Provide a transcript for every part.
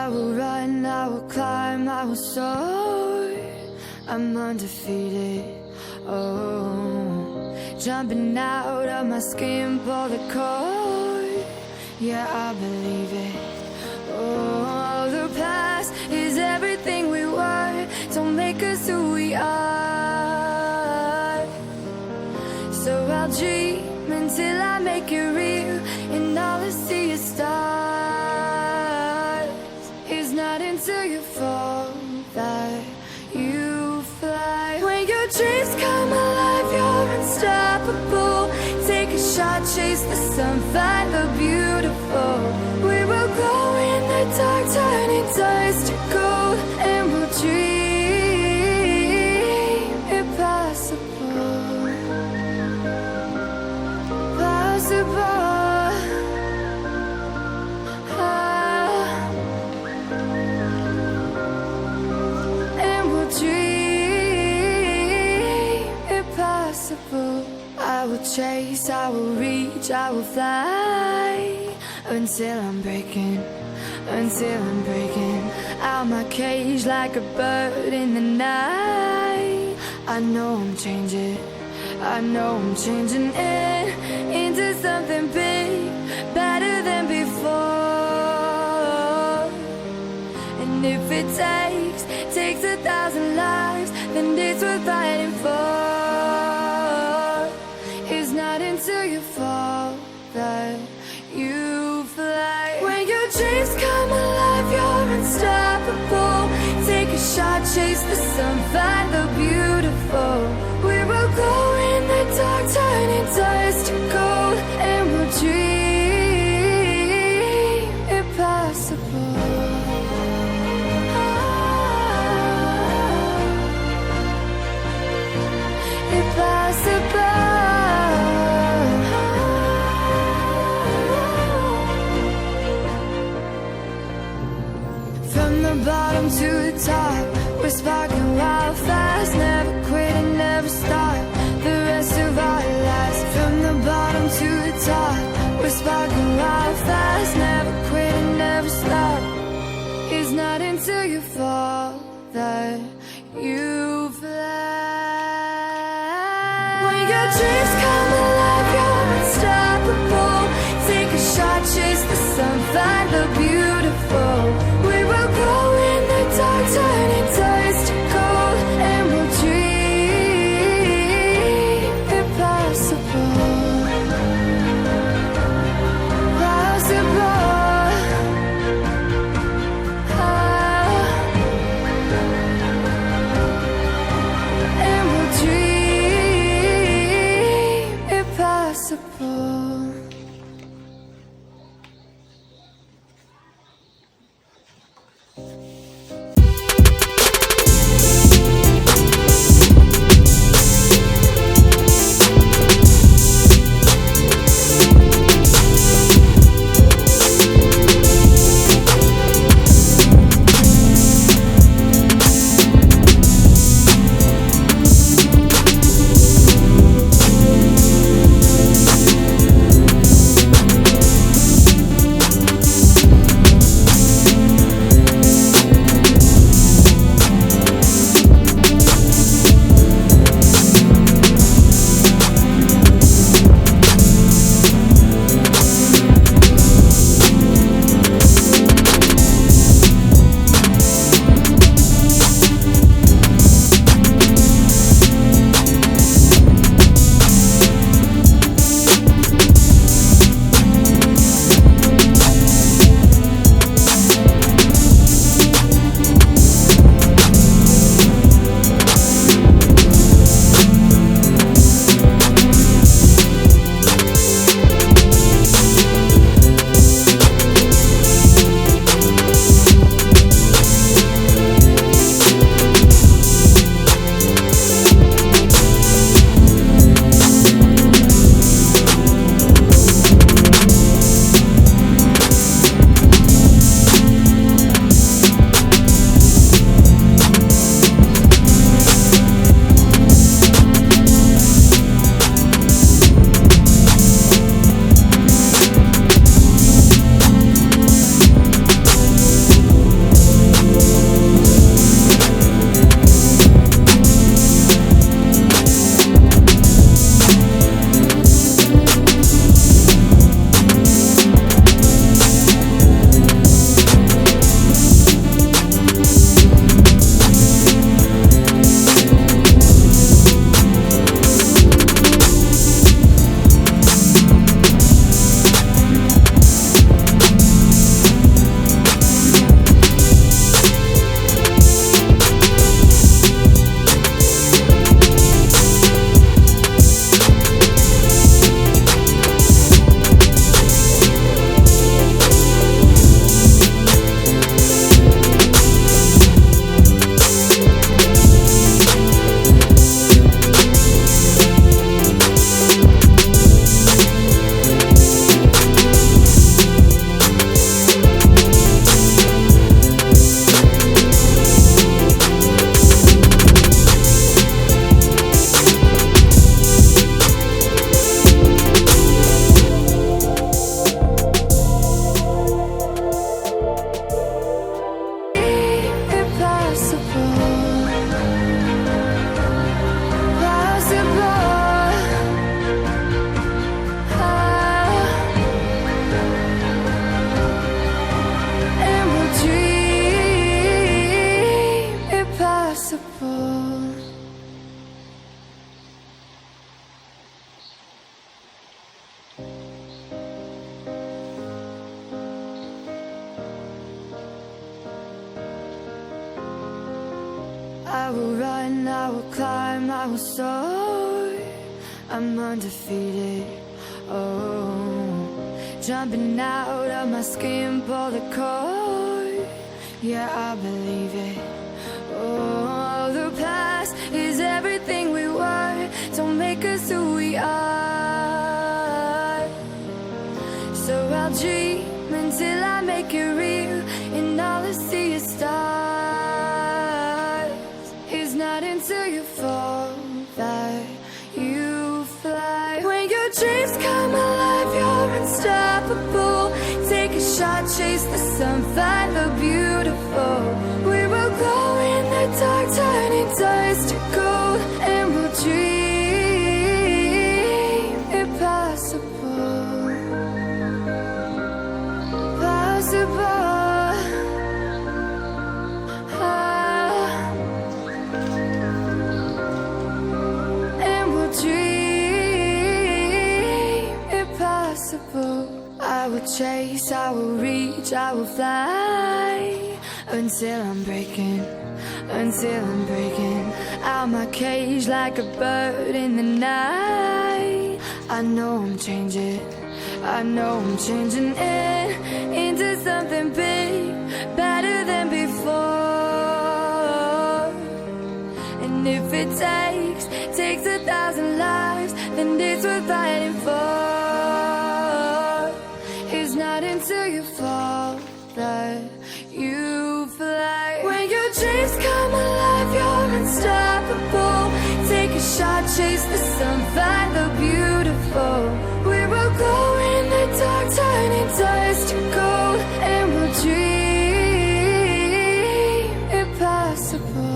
I will run, I will climb, I will soar. I'm undefeated, oh. Jumping out of my skin, pull the cord. Yeah, I believe it. Oh, the past is everything we were. Don't make us who we are. So I'll dream until I make it real, and all I see is stars. It's not until you fall that you fly. When your dreams come alive, you're unstoppable. Take a shot, chase the sun, find the beautiful. We will glow in the dark, turning dust to gold, and we'll dream impossible. And we'll dream impossible. I will chase, I will reach, I will fly until I'm breaking out my cage like a bird in the night. I know I'm changing it into something big, better than before. And if it takes 1,000 lives, then it's worth fighting for. It's not until you fall that you fly. When your dreams come alive, you're unstoppable. Take a shot, chase the sun, find the beautiful. We will go in the dark, turning dust to gold, and we'll dream impossible. Impossible. From the bottom to the top, we're sparking wild fast. Never quit and never stop the rest of our lives. From the bottom to the top, we're sparking wild fast. Never quit and never stop. It's not until you fall that you fly. When your dreams come alive, you're unstoppable. Take a shot, chase the sun, find the beautiful. We will grow in the dark, turning dust to gold, and we'll dream impossible. Possible. And we'll dream I will run, I will climb, I will soar. I'm undefeated, oh. Jumping out of my skin, pull the cord. Yeah, I believe it. Oh, the past is everything we were. Don't make us who we are. So I'll dream until I make it real, and all I see is stars. It's not until you fall that you fly. When your dreams come alive, you're unstoppable. Take a shot, chase the sun, find the beautiful. We will glow in the dark, turning dust to gold, and we'll dream impossible. Possible. And we'll dream impossible. I will chase, I will reach, I will fly until I'm breaking out my cage like a bird in the night. I know I'm changing into something big, better than before. And if it takes 1,000 lives, then it's worth fighting for. It's not until you fall that you fly. When your dreams come alive, you're unstoppable. Take a shot, chase the sun, find the beautiful. We will go in the dark, turning dust to gold, and we'll dream impossible.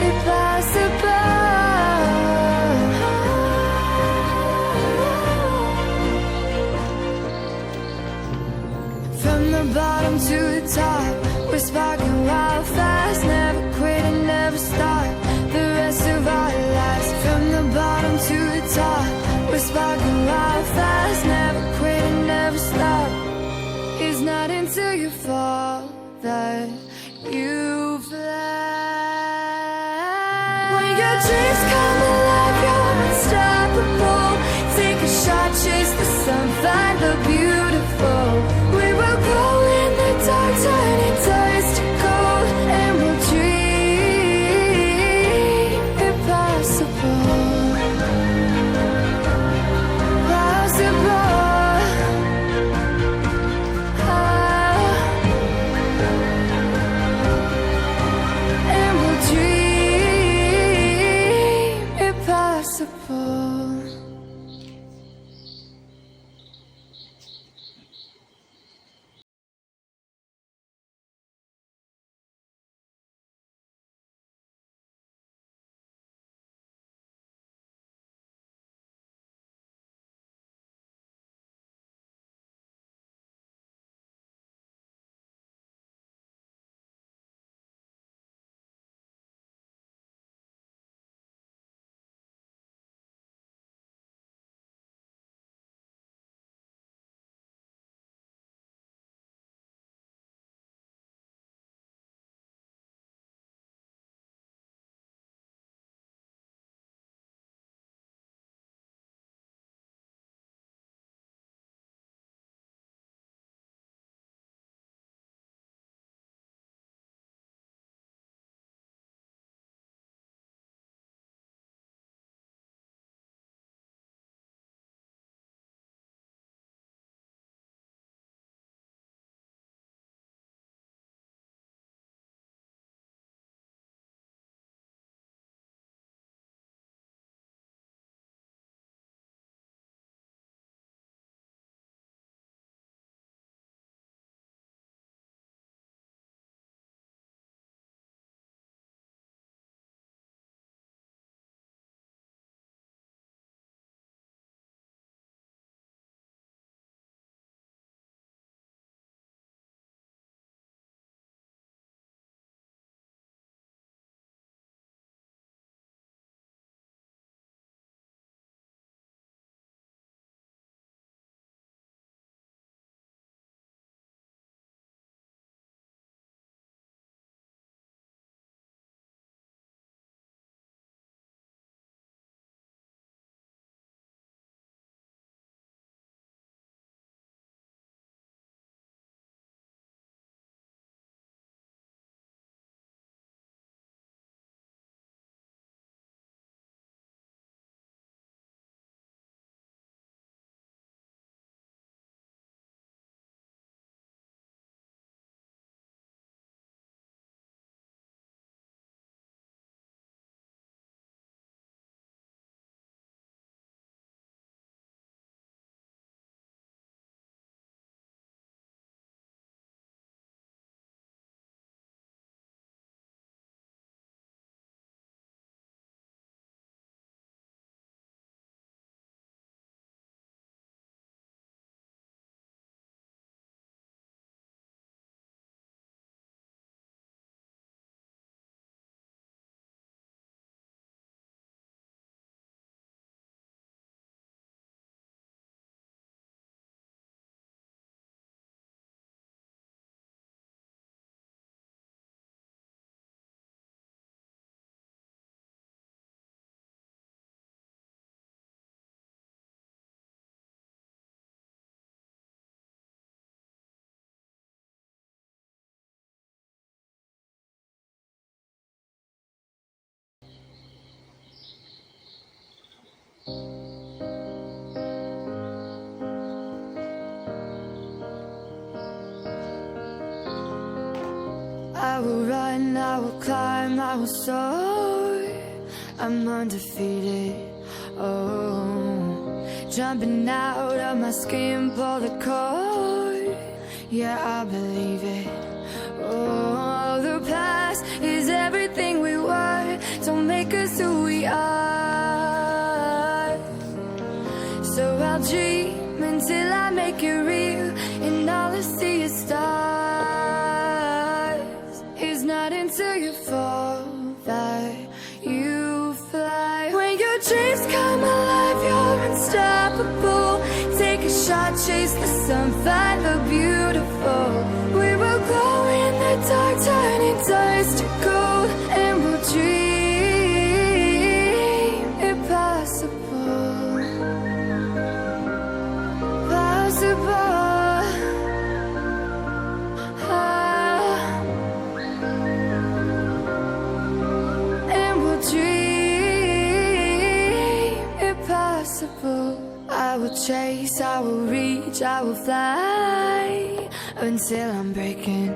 Impossible. From the bottom to the top, we're sparking wild fast. Never quit and never stop the rest of our lives. From the bottom to the top, we're sparking wild fast. Never quit and never stop. It's not until you fall that you fly. When your dreams come alive, you're unstoppable. Take a shot, chase the sun, find the beautiful. We will go in the dark, turning dust to gold, and we'll dream impossible. Possible. And we'll dream I will run, I will climb, I will soar. I'm undefeated, oh. Jumping out of my skin, pull the cord. Yeah, I believe it. Oh, the past is everything we were. Don't make us who we are. So I'll dream until I make it real, and all I see is stars. It's not until you fall that you fly. When your dreams come alive, you're unstoppable. Take a shot, chase the sun, find the beautiful. We will glow in the dark, turning dust to gold, and we'll dream impossible. Possible. And we'll dream impossible. I will chase, I will reach, I will fly until I'm breaking,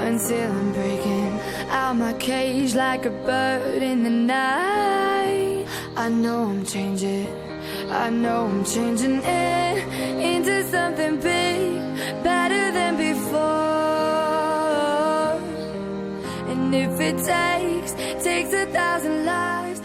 until I'm breaking out my cage like a bird in the night. I know I'm changing, I know I'm changing it into something big, better than before. And if it takes 1,000 lives